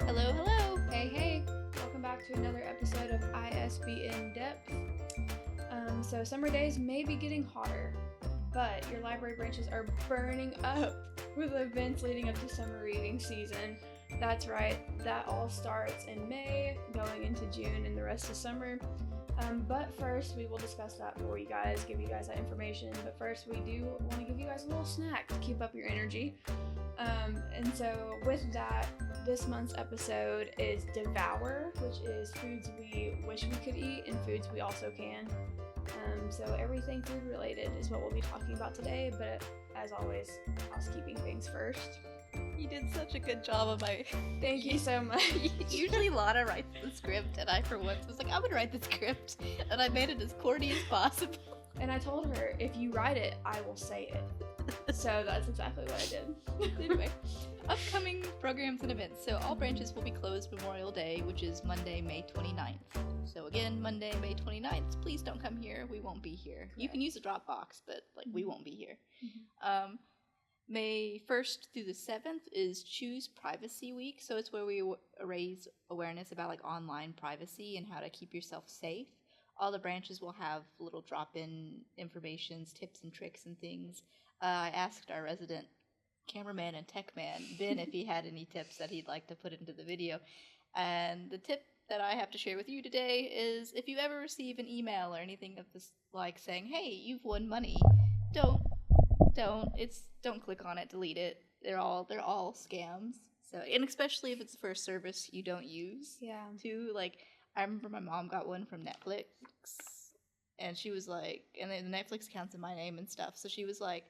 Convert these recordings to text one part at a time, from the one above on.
Hello, hello. Hey, hey! Welcome back to another episode of ISBN-Depth. So summer days may be getting hotter, but your library branches are burning up with events leading up to summer reading season. That's right, that all starts in May, going into June and the rest of summer. But first, we will discuss that for you guys, give you guys that information. But first, we do want to give you guys a little snack to keep up your energy. And so with that, this month's episode is Devour, which is foods we wish we could eat and foods we also can. So everything food related is what we'll be talking about today, but as always, housekeeping things first. You did such a good job of my... Thank you so much. Usually Launa writes the script, and I, for once, was like, I'm gonna write the script, and I made it as corny as possible. And I told her, if you write it, I will say it. So that's exactly what I did. Anyway, upcoming programs and events. So all branches will be closed Memorial Day, which is Monday, May 29th. So again, Monday, May 29th, please don't come here. We won't be here. You can use the Dropbox, but we won't be here. Mm-hmm. May 1st through the 7th is Choose Privacy Week. So it's where we raise awareness about online privacy and how to keep yourself safe. All the branches will have little drop-in informations, tips and tricks and things. I asked our resident cameraman and tech man, Ben, if he had any tips that he'd like to put into the video. And the tip that I have to share with you today is if you ever receive an email or anything of this like saying, hey, you've won money, don't click on it, delete it. They're all scams. So, and especially if it's for a service you don't use. Yeah. Too, I remember my mom got one from Netflix, and she was like, and the Netflix account's in my name and stuff, so she was like,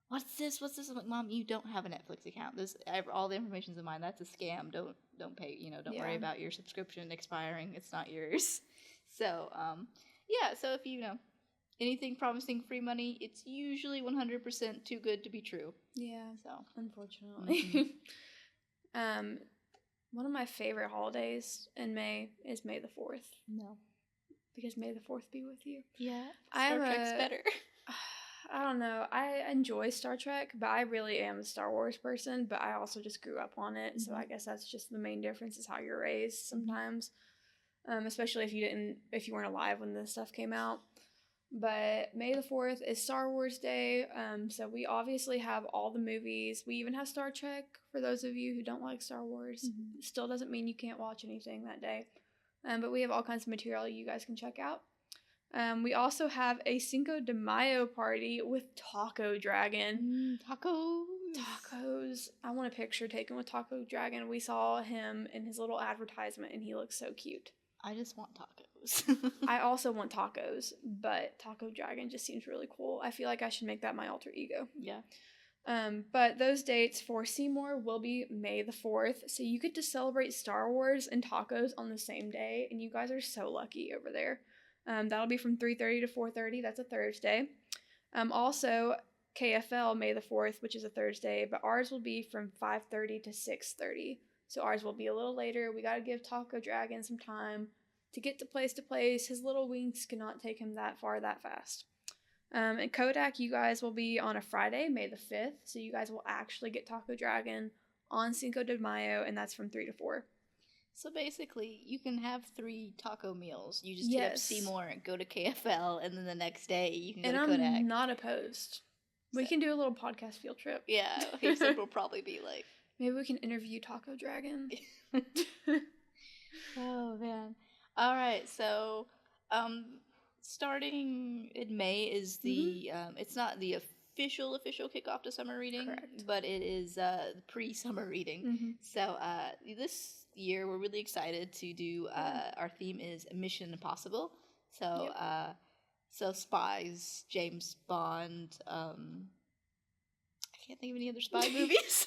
what's this? I'm like, Mom, you don't have a Netflix account. All the information's in mine. That's a scam. Don't pay, don't worry about your subscription expiring. It's not yours. So, so if anything promising free money, it's usually 100% too good to be true. Yeah. So, unfortunately. One of my favorite holidays in May is May the 4th. No. Because May the 4th be with you. Yeah. Star Trek's better. I don't know. I enjoy Star Trek, but I really am a Star Wars person, but I also just grew up on it. So I guess that's just the main difference is how you're raised sometimes. Especially if you weren't alive when this stuff came out. But May the 4th is Star Wars Day, so we obviously have all the movies. We even have Star Trek for those of you who don't like Star Wars. Still doesn't mean you can't watch anything that day. But we have all kinds of material you guys can check out. We also have a Cinco de Mayo party with Taco Dragon. Tacos. I want a picture taken with Taco Dragon. We saw him in his little advertisement, and he looks so cute. I just want tacos. I also want tacos, but Taco Dragon just seems really cool. I feel like I should make that my alter ego. Yeah. But those dates for Seymour will be May the 4th, so you get to celebrate Star Wars and tacos on the same day, and you guys are so lucky over there. That'll be from 3:30 to 4:30. That's a Thursday. Also, KFL May the 4th, which is a Thursday, but ours will be from 5:30 to 6:30. So ours will be a little later. We got to give Taco Dragon some time to get to place. His little wings cannot take him that far that fast. And Kodak, you guys will be on a Friday, May the 5th. So you guys will actually get Taco Dragon on Cinco de Mayo, and that's from 3 to 4. So basically, you can have 3 taco meals. You just hit up Seymour and go to KFL, and then the next day you can go to Kodak. And I'm not opposed. We can do a little podcast field trip. Yeah, he said we'll probably be like... Maybe we can interview Taco Dragon. Oh, man. All right, so starting in May is the... it's not the official kickoff to summer reading. Correct. But it is pre-summer reading. So this year we're really excited to do... our theme is Mission Impossible. So, so spies, James Bond... I can't think of any other spy movies.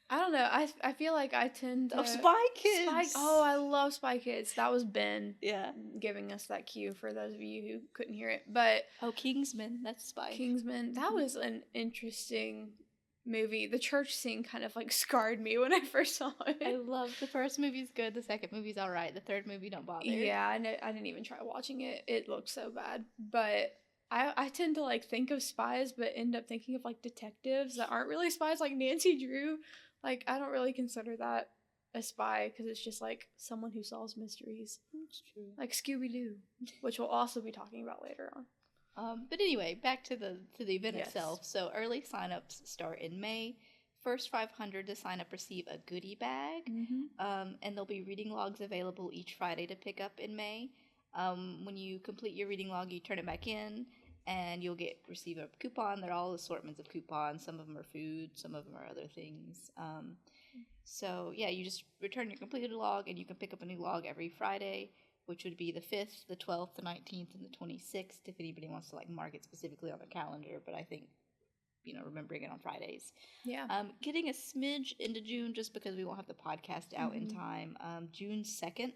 I don't know. I feel like I tend to... Oh, Spy Kids! I love Spy Kids. That was Ben giving us that cue for those of you who couldn't hear it. But Kingsman. That's Spy. Kingsman. That was an interesting movie. The church scene kind of scarred me when I first saw it. I love the first movie's good. The second movie's all right. The third movie, don't bother. Yeah, I didn't even try watching it. It looked so bad. But... I tend to think of spies but end up thinking of detectives that aren't really spies, like Nancy Drew. I don't really consider that a spy because it's just like someone who solves mysteries. That's true. Like Scooby-Doo, which we'll also be talking about later on. But anyway, back to the event Yes. itself. So early signups start in May. First 500 to sign up receive a goodie bag, and there'll be reading logs available each Friday to pick up in May. When you complete your reading log, you turn it back in, and you'll receive a coupon. They're all assortments of coupons. Some of them are food, some of them are other things. So yeah, you just return your completed log, and you can pick up a new log every Friday, which would be the 5th, the 12th, the 19th, and the 26th, if anybody wants to like mark it specifically on their calendar. But I think, remembering it on Fridays. Yeah. Getting a smidge into June just because we won't have the podcast out in time. June 2nd,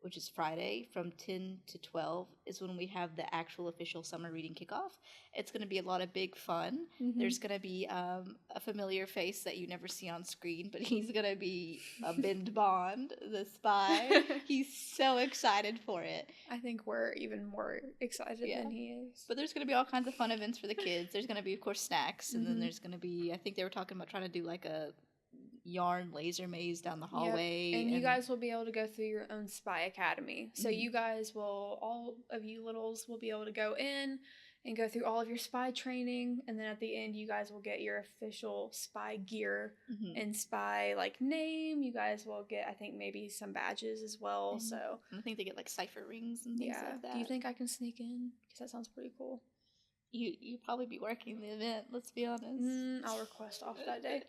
which is Friday, from 10 to 12 is when we have the actual official summer reading kickoff. It's going to be a lot of big fun. There's going to be a familiar face that you never see on screen, but he's going to be Ben Bond, the spy. He's so excited for it. I think we're even more excited than he is. But there's going to be all kinds of fun events for the kids. There's going to be, of course, snacks, and then there's going to be, I think they were talking about trying to do like a yarn laser maze down the hallway. Yep. And you guys will be able to go through your own spy academy. So you guys will, all of you littles will be able to go in and go through all of your spy training, and then at the end you guys will get your official spy gear and spy like name. You guys will get, I think, maybe some badges as well. So I think they get like cipher rings and things like that. Do you think I can sneak in? Because that sounds pretty cool. You probably be working the event, let's be honest. I'll request off that day.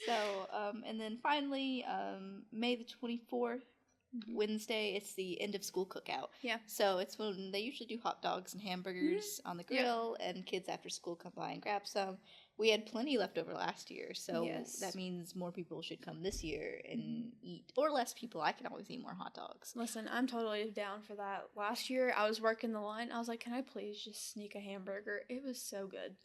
So, and then finally, May the 24th, Wednesday, it's the end of school cookout. Yeah. So it's when they usually do hot dogs and hamburgers on the grill, and kids after school come by and grab some. We had plenty left over last year, so that means more people should come this year and eat. Or less people. I can always eat more hot dogs. Listen, I'm totally down for that. Last year, I was working the line. I was like, can I please just sneak a hamburger? It was so good.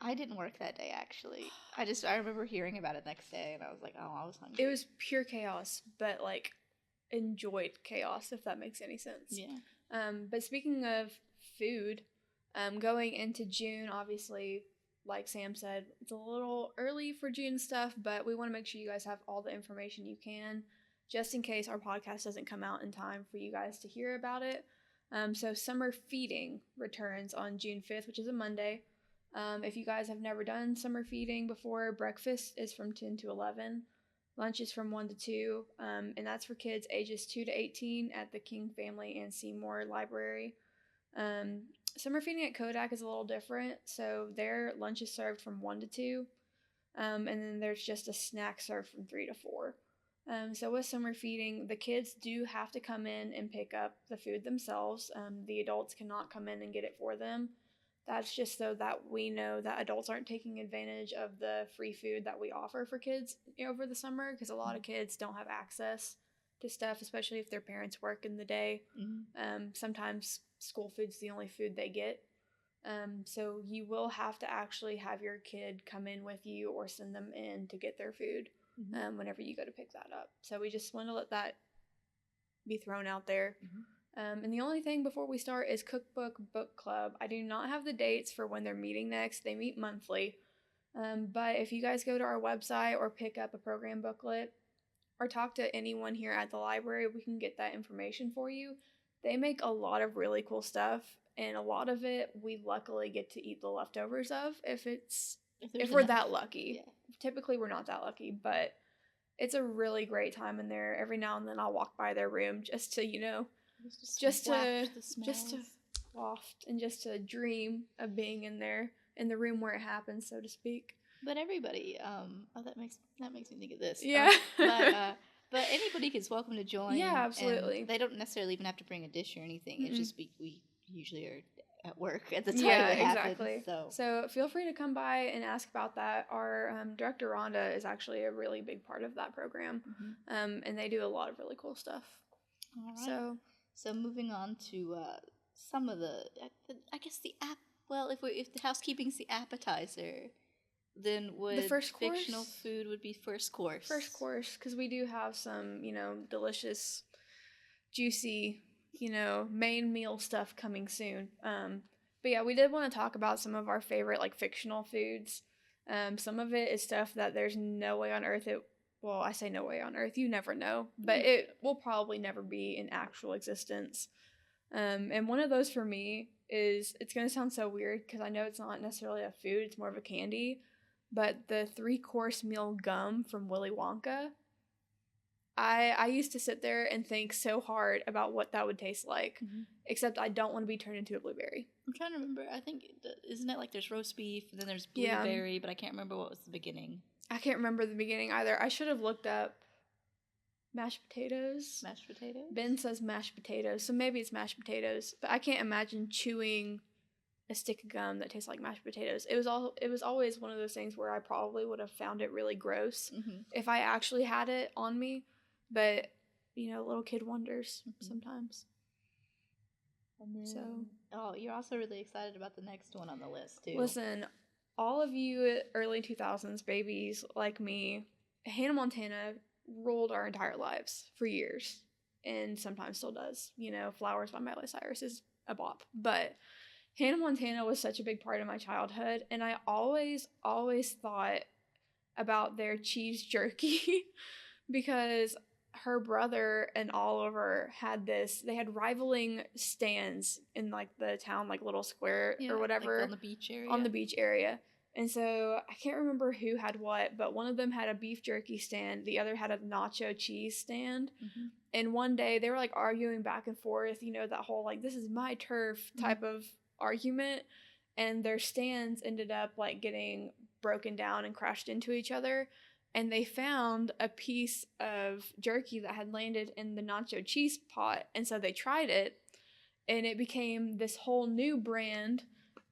I didn't work that day, actually. I remember hearing about it next day, and I was like, oh, I was hungry. It was pure chaos, but, like, enjoyed chaos, if that makes any sense. Yeah. But speaking of food, going into June, obviously, like Sam said, it's a little early for June stuff, but we want to make sure you guys have all the information you can, just in case our podcast doesn't come out in time for you guys to hear about it. So summer feeding returns on June 5th, which is a Monday. If you guys have never done summer feeding before, breakfast is from 10 to 11. Lunch is from 1 to 2. And that's for kids ages 2 to 18 at the King Family and Seymour Library. Summer feeding at Kodak is a little different. So their lunch is served from 1 to 2. And then there's just a snack served from 3 to 4. So with summer feeding, the kids do have to come in and pick up the food themselves. The adults cannot come in and get it for them. That's just so that we know that adults aren't taking advantage of the free food that we offer for kids over the summer, because a lot of kids don't have access to stuff, especially if their parents work in the day. Sometimes school food's the only food they get. So you will have to actually have your kid come in with you or send them in to get their food whenever you go to pick that up. So we just want to let that be thrown out there. And the only thing before we start is Cookbook Book Club. I do not have the dates for when they're meeting next. They meet monthly. But if you guys go to our website or pick up a program booklet or talk to anyone here at the library, we can get that information for you. They make a lot of really cool stuff, and a lot of it we luckily get to eat the leftovers of if we're that lucky. Yeah. Typically we're not that lucky, but it's a really great time in there. Every now and then I'll walk by their room just to, just to waft and just to dream of being in there, in the room where it happens, so to speak. But everybody, that makes me think of this. Yeah. But anybody is welcome to join. Yeah, absolutely. They don't necessarily even have to bring a dish or anything. It's just we usually are at work at the time it happens. Exactly. So feel free to come by and ask about that. Our director Rhonda is actually a really big part of that program, and they do a lot of really cool stuff. All right. So moving on to some of the, I guess the if the housekeeping's the appetizer, then the first fictional food would be first course. First course, because we do have some, delicious, juicy, main meal stuff coming soon. But yeah, we did want to talk about some of our favorite fictional foods. Some of it is stuff that there's no way on earth well, I say no way on earth. You never know. But it will probably never be in actual existence. And one of those for me is, it's going to sound so weird because I know it's not necessarily a food, it's more of a candy, but the 3-course meal gum from Willy Wonka. I used to sit there and think so hard about what that would taste like, except I don't want to be turned into a blueberry. I'm trying to remember. I think, isn't it like there's roast beef and then there's blueberry, but I can't remember what was the beginning. I can't remember the beginning either. I should have looked up mashed potatoes. Mashed potatoes? Ben says mashed potatoes, so maybe it's mashed potatoes, but I can't imagine chewing a stick of gum that tastes like mashed potatoes. It was always one of those things where I probably would have found it really gross if I actually had it on me. But, little kid wonders sometimes. And then, you're also really excited about the next one on the list, too. Listen, all of you early 2000s babies like me, Hannah Montana ruled our entire lives for years. And sometimes still does. Flowers by Miley Cyrus is a bop. But Hannah Montana was such a big part of my childhood. And I always thought about their cheese jerky because her brother and Oliver they had rivaling stands in the town, little square or whatever. On the beach area. And so I can't remember who had what, but one of them had a beef jerky stand. The other had a nacho cheese stand. And one day they were arguing back and forth, that whole this is my turf type of argument. And their stands ended up getting broken down and crashed into each other. And they found a piece of jerky that had landed in the nacho cheese pot. And so they tried it, and it became this whole new brand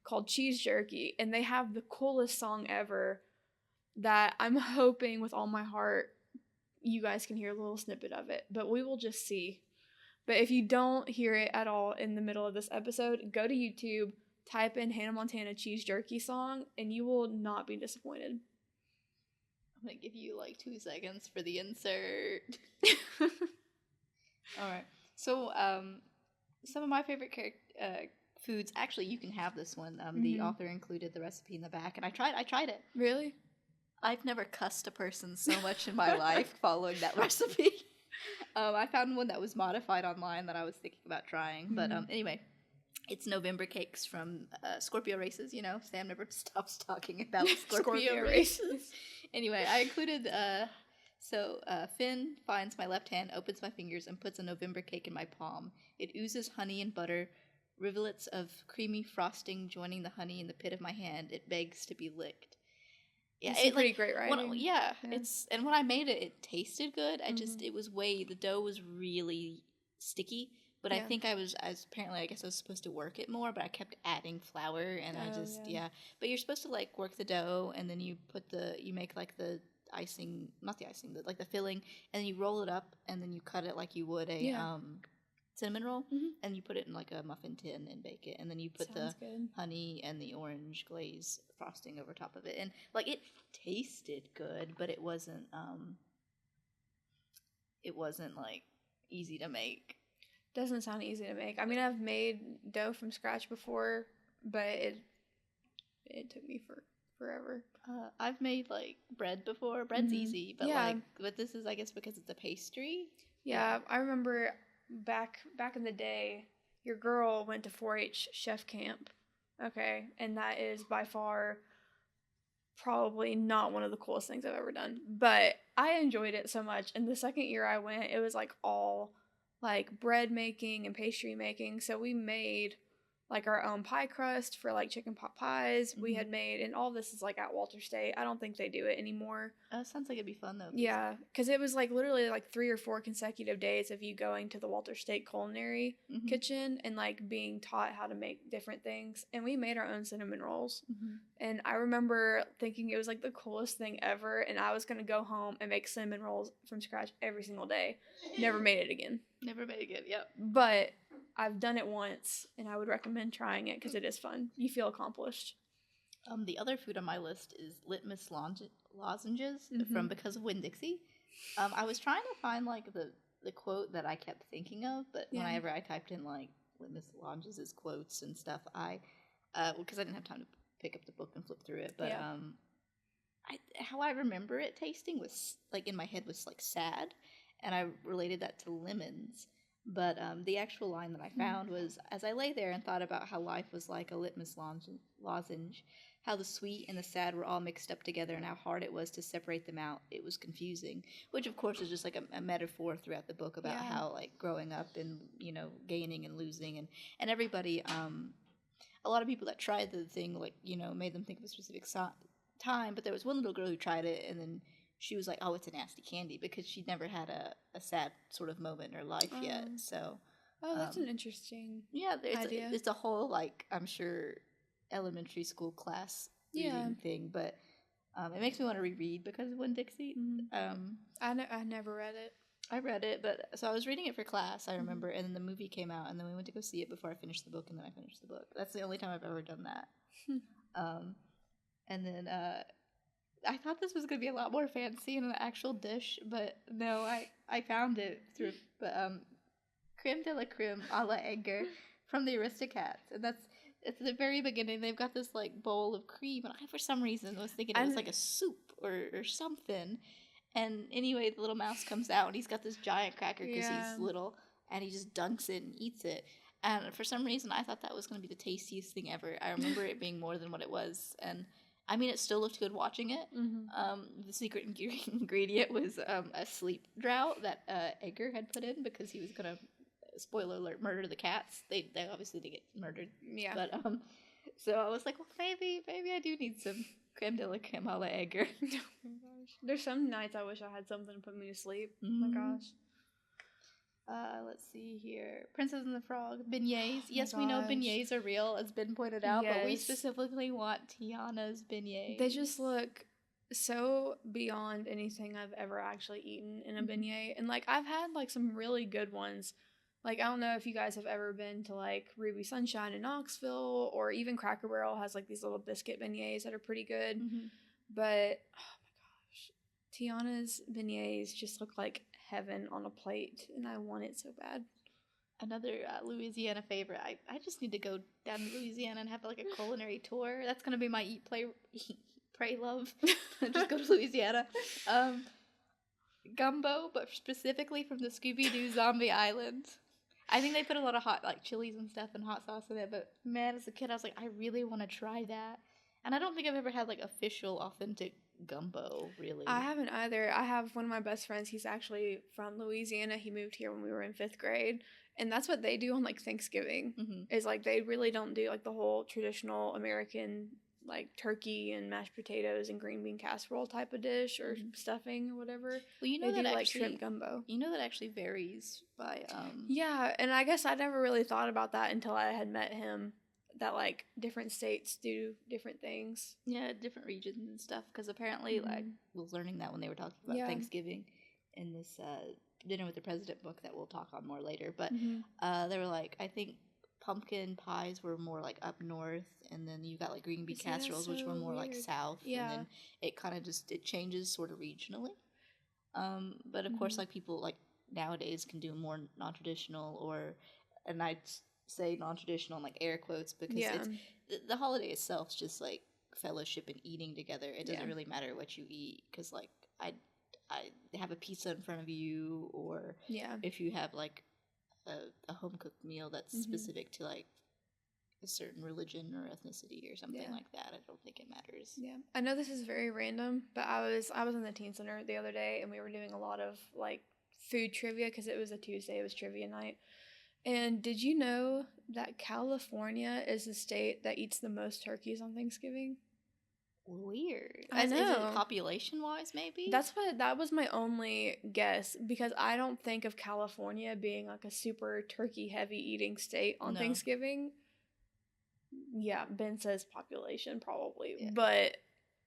called cheese jerky. And they have the coolest song ever that I'm hoping with all my heart you guys can hear a little snippet of it. But we will just see. But if you don't hear it at all in the middle of this episode, go to YouTube, type in Hannah Montana cheese jerky song, and you will not be disappointed. I'm going to give you 2 seconds for the insert. All right. So, some of my favorite foods, actually, you can have this one. The author included the recipe in the back, and I tried it. Really? I've never cussed a person so much in my life following that recipe. I found one that was modified online that I was thinking about trying. But anyway, it's November cakes from Scorpio races. Sam never stops talking about Scorpio races. Anyway, I included, Finn finds my left hand, opens my fingers, and puts a November cake in my palm. It oozes honey and butter, rivulets of creamy frosting joining the honey in the pit of my hand. It begs to be licked. Yeah, it's pretty great writing. Yeah, and when I made it, it tasted good. The dough was really sticky. But I think I guess I was supposed to work it more, but I kept adding flour, and But you're supposed to work the dough, and then you make the icing, not the icing, the filling, and then you roll it up, and then you cut it like you would a cinnamon roll, and you put it in a muffin tin and bake it, and then you put honey and the orange glaze frosting over top of it, and it tasted good, but it wasn't easy to make. Doesn't sound easy to make. I mean, I've made dough from scratch before, but it took me forever. I've made bread before. Bread's easy, but but this is, I guess, because it's a pastry. Yeah, I remember back in the day, your girl went to 4-H chef camp. Okay, and that is by far probably not one of the coolest things I've ever done, but I enjoyed it so much. And the second year I went, it was all bread making and pastry making. So we made our own pie crust for chicken pot pies. We had made, and all this is at Walter State. I don't think they do it anymore. Sounds like it'd be fun though. Yeah, because it was literally 3 or 4 consecutive days of you going to the Walter State culinary kitchen and being taught how to make different things. And we made our own cinnamon rolls. And I remember thinking it was the coolest thing ever. And I was gonna go home and make cinnamon rolls from scratch every single day. Never made it again. Yep. But I've done it once, and I would recommend trying it because it is fun. You feel accomplished. The other food on my list is litmus lozenges from Because of Winn-Dixie. I was trying to find the quote that I kept thinking of, but whenever I typed in litmus lozenges quotes and stuff, because I didn't have time to pick up the book and flip through it, but how I remember it tasting was, like, in my head was, like, sad, and I related that to lemons. But the actual line that I found was, as I lay there and thought about how life was like a litmus lozenge, how the sweet and the sad were all mixed up together, and how hard it was to separate them out, it was confusing. Which, of course, is just like a metaphor throughout the book about how, like, growing up and, you know, gaining and losing, and everybody, a lot of people that tried the thing, like, you know, made them think of a specific time, but there was one little girl who tried it, and then she was like, oh, it's a nasty candy, because she'd never had a sad sort of moment in her life yet. So, that's an interesting idea. It's a whole, like, I'm sure, elementary school class reading thing, but it makes me want to reread because of Winn-Dixie. I never read it. I read it, but so I was reading it for class, I remember, and then the movie came out, and then we went to go see it before I finished the book, and then I finished the book. That's the only time I've ever done that. And then I thought this was going to be a lot more fancy and an actual dish, but no, I found it through creme de la creme a la Edgar from the Aristocats, and it's the very beginning. They've got this, like, bowl of cream, and I, for some reason, was thinking it was like a soup or something. And anyway, the little mouse comes out, and he's got this giant cracker because he's little, and he just dunks it and eats it. And for some reason, I thought that was going to be the tastiest thing ever. I remember it being more than what it was, and I mean, it still looked good watching it. The secret ingredient was a sleep drought that Edgar had put in because he was going to, spoiler alert, murder the cats. They obviously did get murdered. Yeah. But so I was like, well, maybe I do need some creme de la creme a la Edgar. Oh my gosh. There's some nights I wish I had something to put me to sleep. Oh my gosh. Let's see here. Princess and the Frog. Beignets. Yes, we know beignets are real, as Ben pointed out, but we specifically want Tiana's beignets. They just look so beyond anything I've ever actually eaten in a beignet. And, like, I've had, like, some really good ones. Like, I don't know if you guys have ever been to, like, Ruby Sunshine in Knoxville, or even Cracker Barrel has, like, these little biscuit beignets that are pretty good. But, oh my gosh, Tiana's beignets just look like heaven on a plate, and I want it so bad. Another Louisiana favorite. I just need to go down to Louisiana and have, like, a culinary tour. That's gonna be my eat, pray, love. Just go to Louisiana. Gumbo, but specifically from the Scooby-Doo Zombie Island. I think they put a lot of hot, like, chilies and stuff and hot sauce in it, but man, as a kid, I was like, I really want to try that. And I don't think I've ever had, like, official, authentic gumbo, really. I haven't either. I have one of my best friends. He's actually from Louisiana. He moved here when we were in 5th grade. And that's what they do on, like, Thanksgiving. Is, like, they really don't do, like, the whole traditional American, like, turkey and mashed potatoes and green bean casserole type of dish or stuffing or whatever. Well, you know, they that do, actually, like, shrimp gumbo. You know that actually varies by... Yeah, and I guess I never really thought about that until I had met him. That, like, different states do different things. Yeah, different regions and stuff. Because apparently, like, I was learning that when they were talking about Thanksgiving in this Dinner with the President book that we'll talk on more later. But they were like, I think pumpkin pies were more, like, up north. And then you got, like, green bean casseroles, which were more, like, south. Yeah. And then it kind of just, it changes sort of regionally. But, of course, like, people, like, nowadays can do more non-traditional or, and I'd say non-traditional in, like, air quotes, because it's the holiday itself is just, like, fellowship and eating together. It doesn't really matter what you eat, because, like, I have a pizza in front of you, or if you have, like, a home-cooked meal that's specific to, like, a certain religion or ethnicity or something like that, I don't think it matters. Yeah, I know this is very random, but I was in the teen center the other day, and we were doing a lot of, like, food trivia, because it was a Tuesday, it was trivia night. And did you know that California is the state that eats the most turkeys on Thanksgiving? Weird. I know. Is it population-wise, maybe? That was my only guess, because I don't think of California being, like, a super turkey-heavy eating state on Thanksgiving. Yeah, Ben says population, probably. But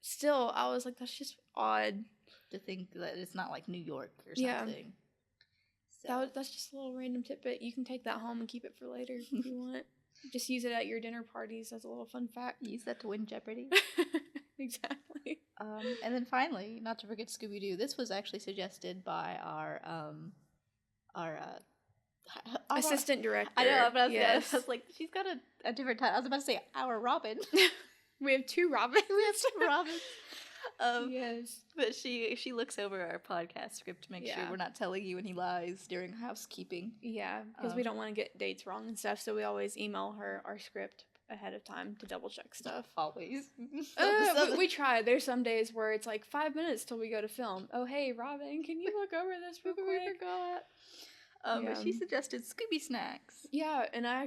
still, I was like, that's just odd. To think that it's not like New York or something. So. That's just a little random tidbit. You can take that home and keep it for later if you want. Just use it at your dinner parties as a little fun fact. Use that to win Jeopardy. Exactly. And then finally, not to forget Scooby-Doo, this was actually suggested by our assistant director. I know, but I was like, she's got a different title. I was about to say our Robin. We have 2 Robins. We have 2 Robins. Yes. But she looks over our podcast script to make sure we're not telling you any lies during housekeeping. Yeah, because we don't want to get dates wrong and stuff, so we always email her our script ahead of time to double check stuff. Always. We try. There's some days where it's like 5 minutes till we go to film. Oh, hey, Robin, can you look over this real quick? We forgot. But she suggested Scooby snacks. Yeah, and I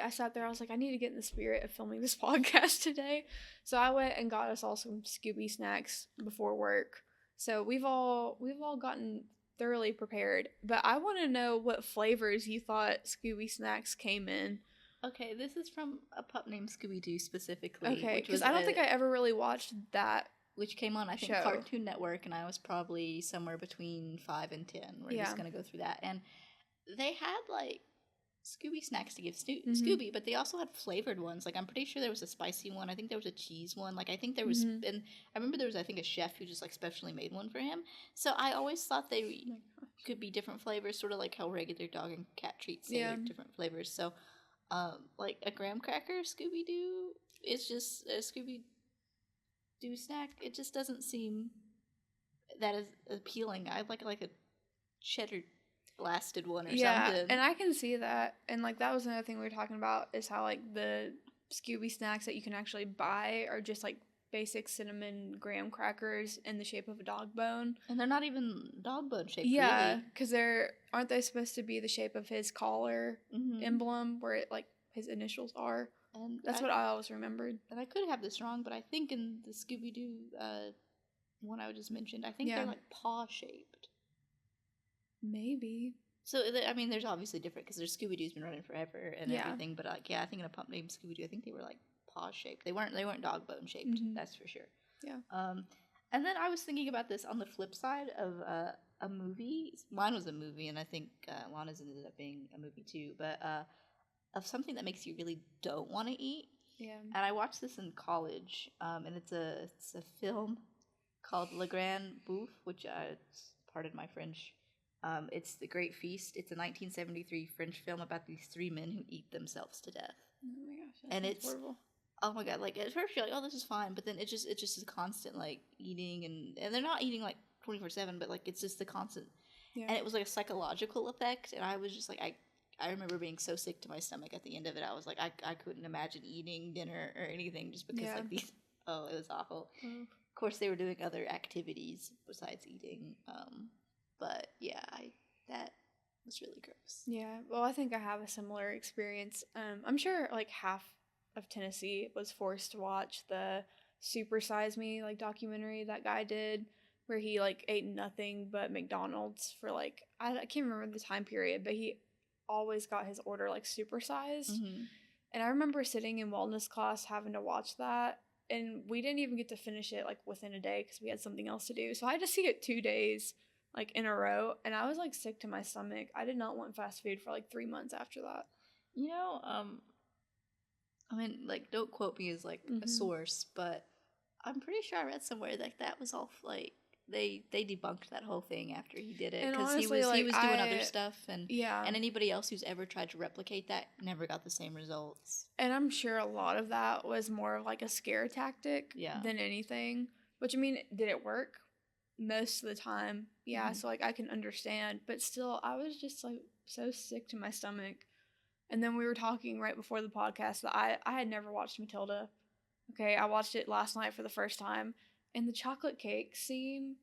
sat there, I was like, I need to get in the spirit of filming this podcast today. So I went and got us all some Scooby snacks before work. So we've all gotten thoroughly prepared. But I want to know what flavors you thought Scooby snacks came in. Okay, this is from a pup named Scooby-Doo specifically. Okay, because I don't think I ever really watched that. Which came on, I think, Cartoon Network, and I was probably somewhere between 5 and 10. We're just going to go through that. And they had, like, Scooby snacks to give Scooby, but they also had flavored ones. Like, I'm pretty sure there was a spicy one. I think there was a cheese one. Like, I think there was, and I remember there was, I think, a chef who just, like, specially made one for him. So I always thought they could be different flavors, sort of like how regular dog and cat treats are different flavors. So, like, a graham cracker Scooby-Doo is just a Scooby-Doo snack. It just doesn't seem that as appealing. I'd like a cheddar blasted one or something. Yeah, and I can see that. And, like, that was another thing we were talking about is how, like, the Scooby snacks that you can actually buy are just, like, basic cinnamon graham crackers in the shape of a dog bone. And they're not even dog bone shaped, yeah, because aren't they supposed to be the shape of his collar emblem where it, like, his initials are? And that's what I always remembered. And I could have this wrong, but I think in the Scooby-Doo one I just mentioned, I think they're, like, paw-shaped. Maybe. So, I mean, there's obviously different, because there's Scooby-Doo's been running forever and everything, but, like, I think in a pup named Scooby-Doo, I think they were, like, paw-shaped. They weren't dog bone-shaped, that's for sure. Yeah. And then I was thinking about this on the flip side of a movie. Mine was a movie, and I think Launa's ended up being a movie too, but of something that makes you really don't want to eat. Yeah. And I watched this in college, and it's a film called Le Grand Bouffe, which, pardon my French, it's The Great Feast. It's a 1973 French film about these 3 men who eat themselves to death. Oh my gosh, and it's horrible. Oh my god, like, at first you're like, oh, this is fine, but then it's just a constant, like, eating, and they're not eating, like, 24/7, but, like, it's just the constant, and it was, like, a psychological effect, and I was just, like, I remember being so sick to my stomach at the end of it. I was like, I couldn't imagine eating dinner or anything just because, like, it was awful. Of course, they were doing other activities besides eating, but, yeah, that was really gross. Yeah, well, I think I have a similar experience. I'm sure, like, half of Tennessee was forced to watch the Super Size Me, like, documentary that guy did, where he, like, ate nothing but McDonald's for, like, I can't remember the time period, but he always got his order, like, supersized. And I remember sitting in wellness class having to watch that, and we didn't even get to finish it, like, within a day because we had something else to do. So I had to see it 2 days, like, in a row, and I was, like, sick to my stomach. I did not want fast food for, like, 3 months after that. You know, I mean, like, don't quote me as, like, a source, but I'm pretty sure I read somewhere that that was all, like, they debunked that whole thing after he did it, because he was doing other stuff, and anybody else who's ever tried to replicate that never got the same results. And I'm sure a lot of that was more of, like, a scare tactic than anything, which, I mean, did it work? Most of the time, so, like, I can understand, but still, I was just, like, so sick to my stomach. And then we were talking right before the podcast that I had never watched Matilda. Okay, I watched it last night for the first time, and the chocolate cake scene,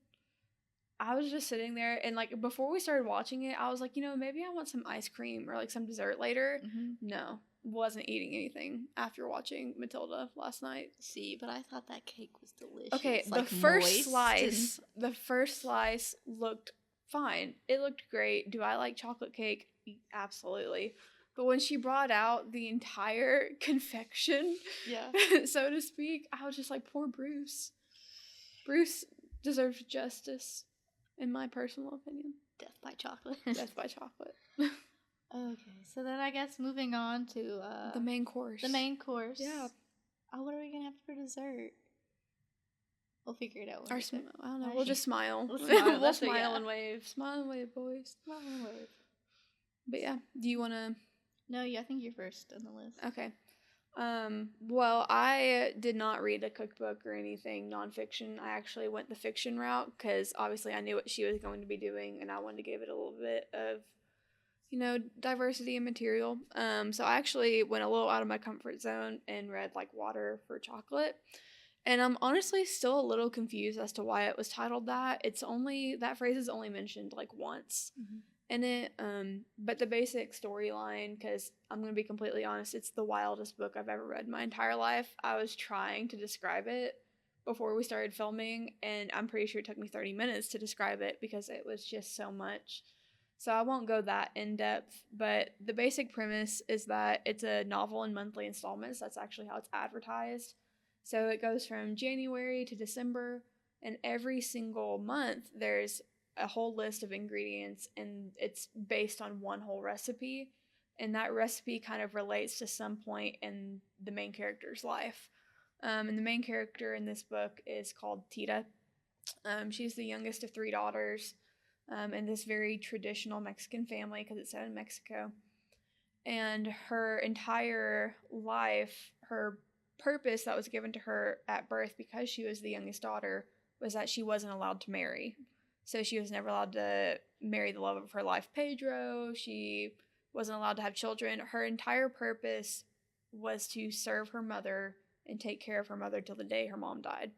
I was just sitting there, and, like, before we started watching it, I was like, you know, maybe I want some ice cream or, like, some dessert later. No, wasn't eating anything after watching Matilda last night. See, but I thought that cake was delicious. Okay, like, the first slice looked fine. It looked great. Do I like chocolate cake? Absolutely. But when she brought out the entire confection, so to speak, I was just like, poor Bruce. Bruce deserves justice, in my personal opinion. Death by chocolate. Death by chocolate. Okay, so then I guess moving on to the main course. The main course. Yeah. Oh, what are we gonna have for dessert? We'll figure it out. I don't know. We'll just smile. We'll smile, we'll smile and wave. Smile and wave, boys. Smile and wave. But yeah, do you want to... No, I think you're first on the list. Okay. Well, I did not read a cookbook or anything nonfiction. I actually went the fiction route because obviously I knew what she was going to be doing and I wanted to give it a little bit of, diversity in material. So I actually went a little out of my comfort zone and read like Water for Chocolate. And I'm honestly still a little confused as to why it was titled that. That phrase is only mentioned like once. Mm-hmm. In it, but the basic storyline, because I'm going to be completely honest, it's the wildest book I've ever read in my entire life. I was trying to describe it before we started filming, and I'm pretty sure it took me 30 minutes to describe it because it was just so much. So I won't go that in depth, but the basic premise is that it's a novel in monthly installments. That's actually how it's advertised. So it goes from January to December, and every single month there's a whole list of ingredients, and it's based on one whole recipe, and that recipe kind of relates to some point in the main character's life. And the main character in this book is called Tita. She's the youngest of 3 daughters in this very traditional Mexican family because it's set in Mexico. And her entire life, her purpose that was given to her at birth because she was the youngest daughter was that she wasn't allowed to marry. So she was never allowed to marry the love of her life, Pedro. She wasn't allowed to have children. Her entire purpose was to serve her mother and take care of her mother till the day her mom died.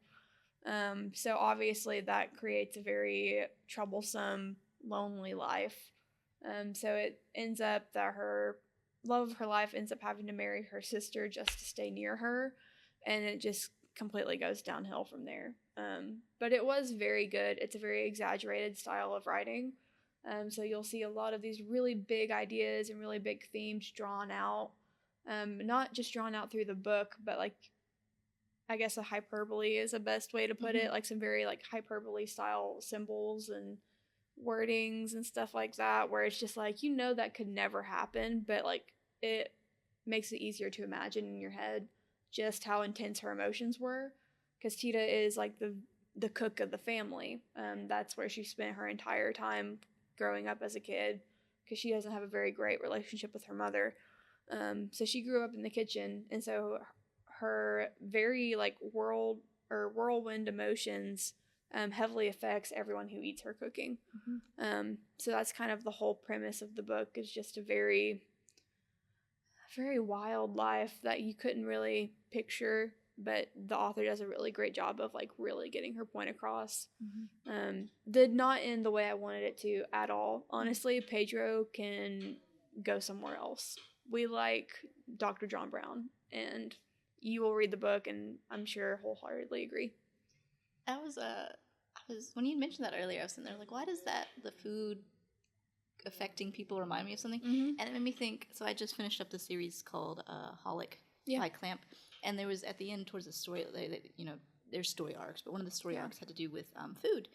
So obviously that creates a very troublesome, lonely life. So it ends up that her love of her life ends up having to marry her sister just to stay near her. And it just completely goes downhill from there. But it was very good. It's a very exaggerated style of writing. So you'll see a lot of these really big ideas and really big themes drawn out. Not just drawn out through the book, but like, I guess a hyperbole is the best way to put it. Like some very like hyperbole style symbols and wordings and stuff like that, where it's just like, that could never happen, but like it makes it easier to imagine in your head just how intense her emotions were. Because Tita is like the cook of the family. That's where she spent her entire time growing up as a kid, because she doesn't have a very great relationship with her mother. So she grew up in the kitchen, and so her very like whirlwind emotions heavily affects everyone who eats her cooking. So that's kind of the whole premise of the book, is just a very, very wild life that you couldn't really picture, but the author does a really great job of like really getting her point across. Did not end the way I wanted it to at all. Honestly, Pedro can go somewhere else. We like Dr. John Brown, and you will read the book and I'm sure wholeheartedly agree. I was when you mentioned that earlier, I was sitting there like, why does the food affecting people remind me of something? And it made me think. So I just finished up the series called Holic by Clamp, and there was at the end towards the story, there's story arcs, but one of the story arcs had to do with food,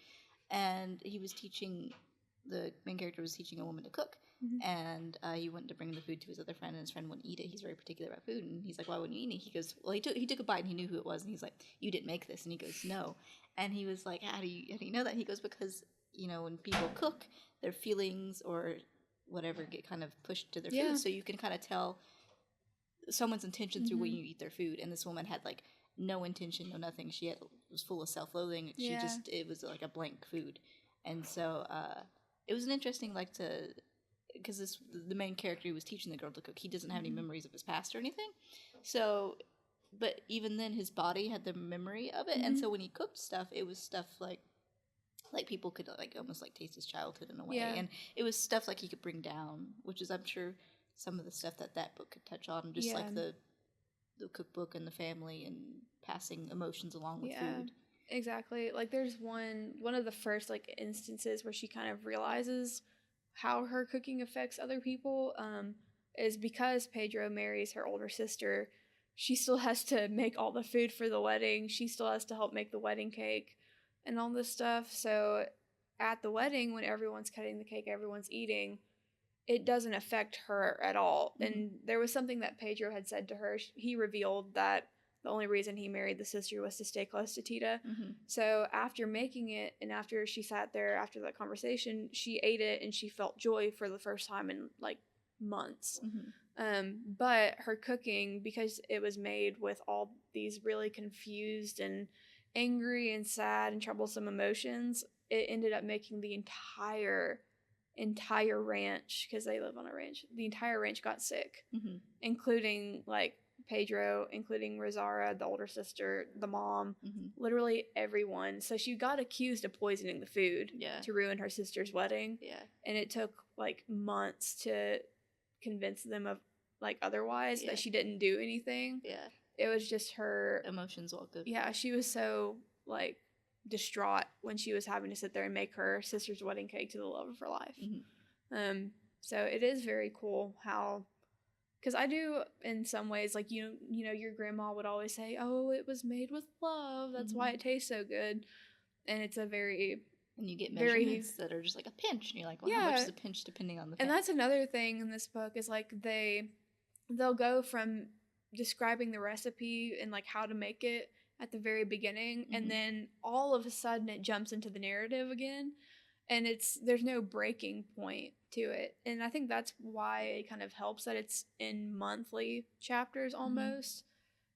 and the main character was teaching a woman to cook. And he went to bring the food to his other friend, and his friend wouldn't eat it. He's very particular about food, and he's like, "Why wouldn't you eat it?" He goes, "Well, he took a bite, and he knew who it was, and he's like, 'You didn't make this,' and he goes, 'No,' and he was like, how do you know that?" He goes, "Because when people cook, their feelings or whatever get kind of pushed to their food, so you can kind of tell someone's intention through when you eat their food." And this woman had like no intention, no nothing. She was full of self-loathing. It was like a blank food, and so it was an interesting because the main character who was teaching the girl to cook, he doesn't have any memories of his past or anything. So, but even then, his body had the memory of it, and so when he cooked stuff, it was stuff like people could like almost like taste his childhood in a way, and it was stuff like he could bring down, which is I'm sure some of the stuff that book could touch on, just like the cookbook and the family and passing emotions along with food. Exactly. Like there's one of the first like instances where she kind of realizes how her cooking affects other people, is because Pedro marries her older sister. She still has to make all the food for the wedding. She still has to help make the wedding cake and all this stuff. So at the wedding, when everyone's cutting the cake, everyone's eating, it doesn't affect her at all. And there was something that Pedro had said to her. He revealed that the only reason he married the sister was to stay close to Tita. So after making it, and after she sat there after that conversation, she ate it and she felt joy for the first time in like months. But her cooking, because it was made with all these really confused and angry and sad and troublesome emotions, it ended up making the entire ranch, because they live on a ranch, the entire ranch got sick, including like Pedro, including Rosaura, the older sister, the mom, literally everyone. So she got accused of poisoning the food to ruin her sister's wedding. Yeah. And it took like months to convince them of like otherwise, that she didn't do anything. Yeah. It was just her emotions all good. Yeah, she was so like distraught when she was having to sit there and make her sister's wedding cake to the love of her life. So it is very cool how, because I do in some ways, like you know your grandma would always say, oh, it was made with love, that's why it tastes so good. And it's a very, and you get measurements that are just like a pinch, and you're like, well, how much is a pinch depending on the and that's another thing in this book, is like they'll go from describing the recipe and like how to make it at the very beginning, and then all of a sudden it jumps into the narrative again, and there's no breaking point to it. And I think that's why it kind of helps that it's in monthly chapters almost,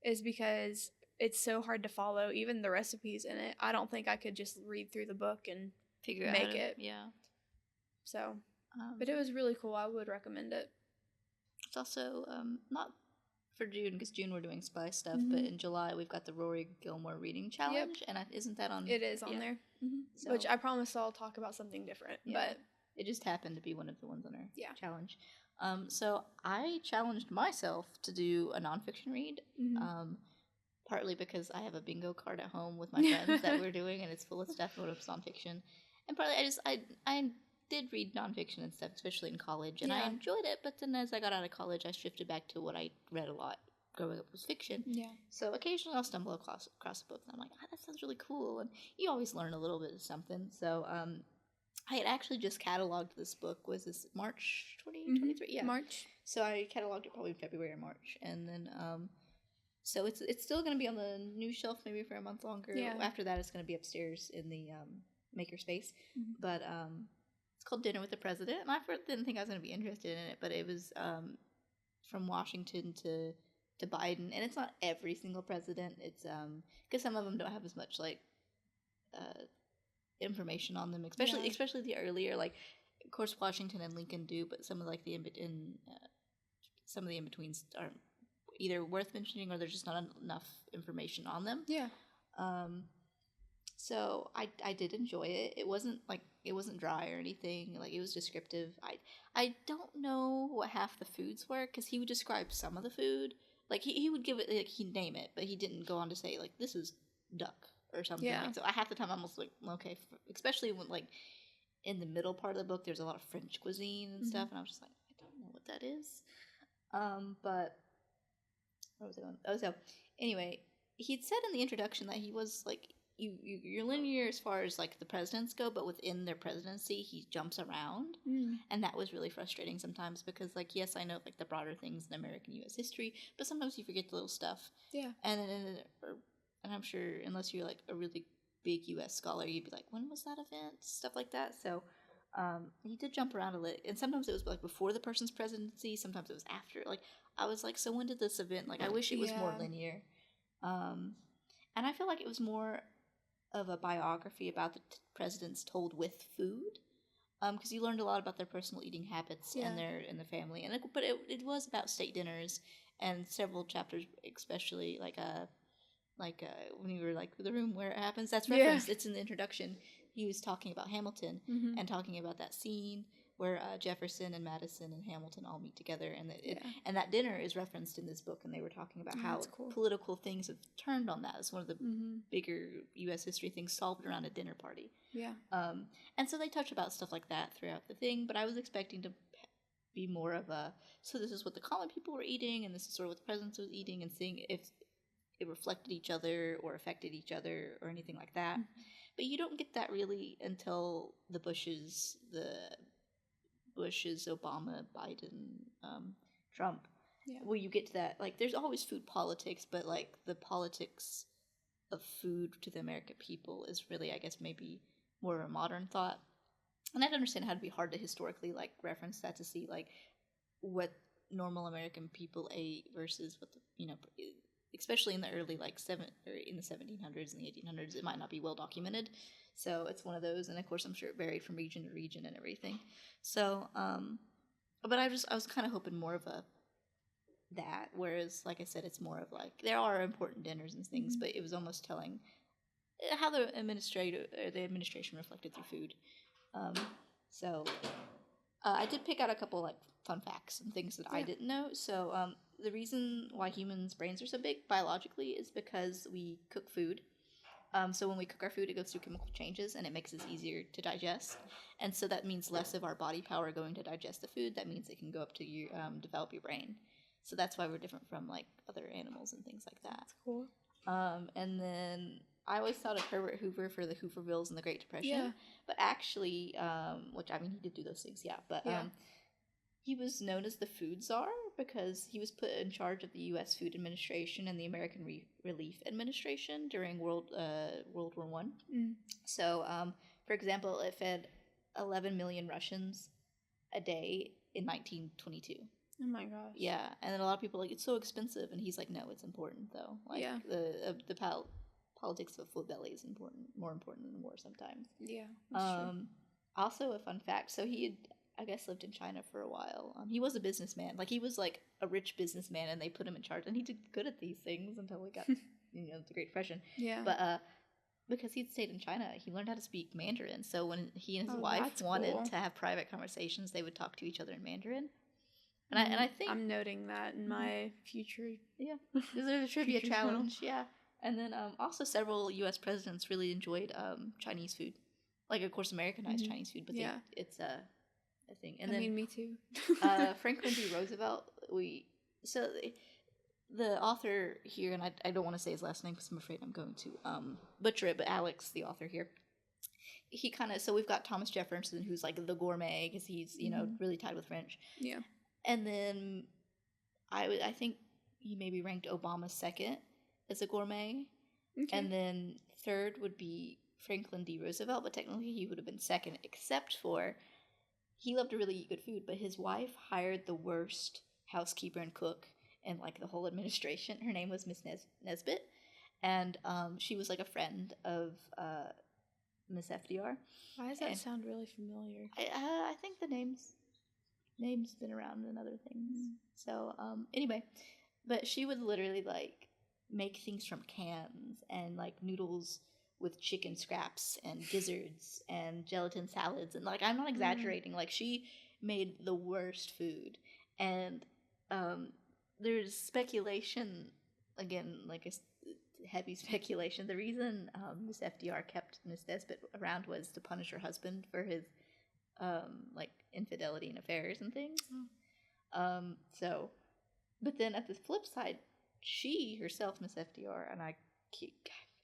is because it's so hard to follow even the recipes in it. I don't think I could just read through the book and figure out make it. Yeah. So, but it was really cool. I would recommend it. It's also not for June, because June we're doing spy stuff, but in July we've got the Rory Gilmore Reading Challenge, and isn't that on? It is on there, so, which I promise I'll talk about something different, but it just happened to be one of the ones on our challenge. So I challenged myself to do a nonfiction read, partly because I have a bingo card at home with my friends that we're doing, and it's full of stuff out of nonfiction, and partly I did read nonfiction and stuff, especially in college, and I enjoyed it. But then as I got out of college, I shifted back to what I read a lot growing up was fiction. Yeah. So occasionally I'll stumble across a book, and I'm like, that sounds really cool, and you always learn a little bit of something. So I had actually just cataloged this book. Was this March 2023? Yeah, March. So I cataloged it probably in February or March, and then so it's still going to be on the new shelf maybe for a month longer. Yeah. After that, it's going to be upstairs in the makerspace, but it's called Dinner with the President, and I didn't think I was going to be interested in it, but it was from Washington to Biden, and it's not every single president. It's because some of them don't have as much like information on them, especially the earlier, like of course Washington and Lincoln do, but some of like the some of the in-betweens aren't either worth mentioning, or there's just not enough information on them. Yeah. So I did enjoy it. It wasn't dry or anything. Like, it was descriptive. I don't know what half the foods were, because he would describe some of the food. Like, he would give it, like, he'd name it, but he didn't go on to say, like, this is duck or something. Yeah. Like, so half the time I'm almost like, okay, especially when, like, in the middle part of the book, there's a lot of French cuisine and stuff, and I was just like, I don't know what that is. But where was I going? Oh, so anyway, he'd said in the introduction that he was, like, you're linear as far as like the presidents go, but within their presidency he jumps around, and that was really frustrating sometimes, because like, yes, I know like the broader things in American U.S. history, but sometimes you forget the little stuff. Yeah. And I'm sure unless you're like a really big U.S. scholar, you'd be like, when was that event, stuff like that. So he did jump around a little, and sometimes it was like before the person's presidency, sometimes it was after. Like, I was like, so when did this event, like, I wish it was more linear. And I feel like it was more of a biography about the presidents told with food, because you learned a lot about their personal eating habits and their family, but it was about state dinners, and several chapters, especially like when you were like the room where it happens, that's referenced. It's in the introduction. He was talking about Hamilton and talking about that scene where Jefferson and Madison and Hamilton all meet together, and that dinner is referenced in this book, and they were talking about how political things have turned on that. It's one of the bigger U.S. history things solved around a dinner party. Yeah. And so they touch about stuff like that throughout the thing, but I was expecting to be more of so this is what the common people were eating, and this is sort of what the presidents was eating, and seeing if it reflected each other or affected each other or anything like that. But you don't get that really until the Bushes, Obama, Biden, Trump, where you get to that, like, there's always food politics, but like the politics of food to the American people is really, I guess, maybe more of a modern thought. And I'd understand how it'd be hard to historically like reference that to see like what normal American people ate versus what especially in the early in the 1700s and the 1800s, it might not be well documented. So it's one of those, and of course I'm sure it varied from region to region and everything. So but I was kind of hoping more of that, whereas like I said, it's more of like there are important dinners and things, but it was almost telling how the administration reflected through food. So I did pick out a couple like fun facts and things that I didn't know. So the reason why humans' brains are so big biologically is because we cook food. So when we cook our food, it goes through chemical changes, and it makes it easier to digest. And so that means less of our body power going to digest the food. That means it can go up to your develop your brain. So that's why we're different from like other animals and things like that. That's cool. And then I always thought of Herbert Hoover for the Hoovervilles in the Great Depression, but actually, which I mean he did do those things, but he was known as the Food Czar because he was put in charge of the U.S. Food Administration and the American Relief Administration during World War I. So, for example, it fed 11 million Russians a day in 1922. Oh my gosh. Yeah, and then a lot of people are like, it's so expensive, and he's like, no, it's important though. Like the politics of full belly is more important than war sometimes. Yeah. That's true. Also, a fun fact. So he had, I guess, lived in China for a while. He was a businessman. Like he was like a rich businessman, and they put him in charge, and he did good at these things until he got the Great Depression. Yeah. But because he'd stayed in China, he learned how to speak Mandarin. So when he and his wife wanted to have private conversations, they would talk to each other in Mandarin. And I think I'm noting that in my future. Yeah, there's a trivia challenge. Yeah, and then also several U.S. presidents really enjoyed Chinese food, like of course Americanized Chinese food, but it's a thing. And then me too. Franklin D. Roosevelt. The author here, and I don't want to say his last name because I'm afraid I'm going to butcher it, but Alex, the author here, he kind of we've got Thomas Jefferson, who's like the gourmet because he's really tied with French. Yeah. And then I think he maybe ranked Obama second as a gourmet. Okay. And then third would be Franklin D. Roosevelt, but technically he would have been second, except for he loved to really eat good food, but his wife hired the worst housekeeper and cook in like the whole administration. Her name was Miss Nesbitt, and she was like a friend of Miss FDR. Why does that sound really familiar? I think the name's been around in other things. So anyway, but she would literally like make things from cans and like noodles with chicken scraps and gizzards and gelatin salads, and like I'm not exaggerating, like she made the worst food. And there's speculation, again, like a heavy speculation, the reason Miss FDR kept Miss Nesbitt around was to punish her husband for his like infidelity and affairs and things. But then at the flip side, she herself, Miss FDR, and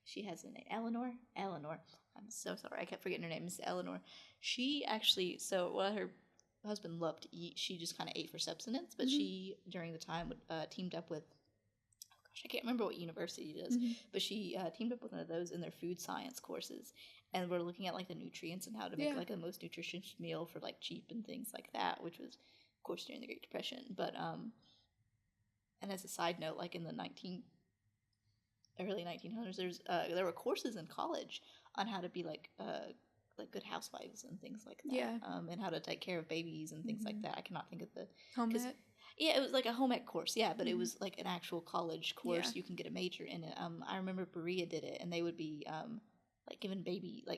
she has a name, Eleanor. I'm so sorry, I kept forgetting her name, Miss Eleanor. She actually, while her husband loved to eat, she just kind of ate for subsistence. But she, during the time, teamed up with, I can't remember what university it is, but she teamed up with one of those in their food science courses, and we're looking at like the nutrients and how to make like the most nutritious meal for like cheap and things like that, which was of course during the Great Depression. But and as a side note, like in the early 1900s, there were courses in college on how to be like good housewives and things like that, and how to take care of babies and things like that. I cannot think of the home ec. Yeah, it was like a home ec course, but it was like an actual college course. You can get a major in it. I remember Berea did it, and they would be like given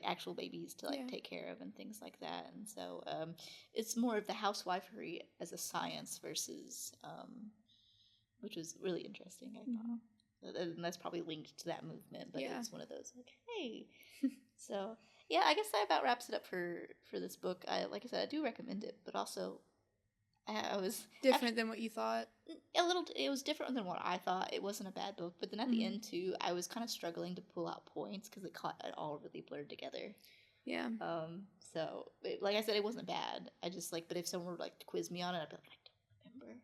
actual babies to like take care of and things like that. And so it's more of the housewifery as a science versus, which was really interesting, I thought. And that's probably linked to that movement, but it's one of those like, hey. So yeah, I guess that about wraps it up for this book. Like I said, I do recommend it, but also I was different than what you thought. It was different than what I thought. It wasn't a bad book, but then at the end too, I was kind of struggling to pull out points because it all really blurred together. Yeah. So like I said, it wasn't bad. I just like, but if someone were like to quiz me on it, I'd be like, I don't remember.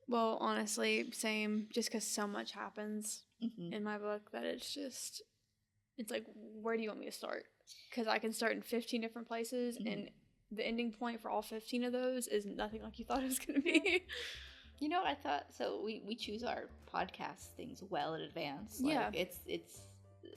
Well, honestly, same. Just because so much happens in my book that it's like, where do you want me to start? Because I can start in 15 different places, and the ending point for all 15 of those is nothing like you thought it was going to be. You know what I thought? So we choose our podcast things well in advance. Like, Yeah. It's.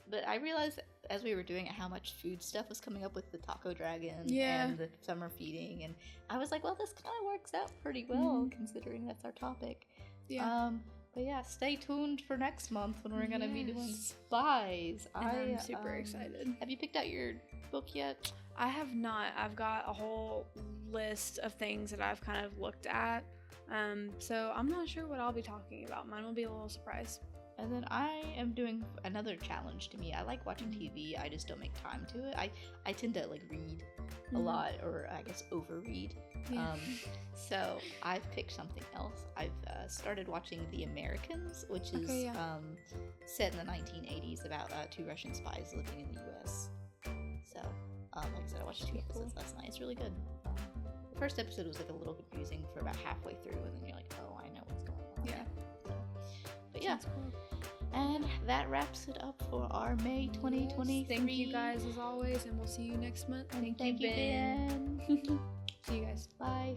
But I realized as we were doing it how much food stuff was coming up with the taco dragon Yeah. and the summer feeding, and I was like, well, this kind of works out pretty well considering that's our topic. Yeah. But yeah, stay tuned for next month when we're gonna be doing Yes. spies. And I'm super excited. Have you picked out your book yet? I have not. I've got a whole list of things that I've kind of looked at. So I'm not sure what I'll be talking about. Mine will be a little surprise. And then I am doing another challenge to me. I like watching TV. I just don't make time to it. I tend to like read a lot, or I guess overread. Yeah. So I've picked something else. I've started watching The Americans, which is set in the 1980s about 2 Russian spies living in the U.S. So, like I said, I watched 2 episodes last night. It's really good. The first episode was like a little confusing for about halfway through, and then you're like, oh, I know what's going on. Yeah. So, but yeah. Sounds cool. And that wraps it up for our May 2023. Thank you guys as always, and we'll see you next month. Thank you, Ben. See you guys. Bye.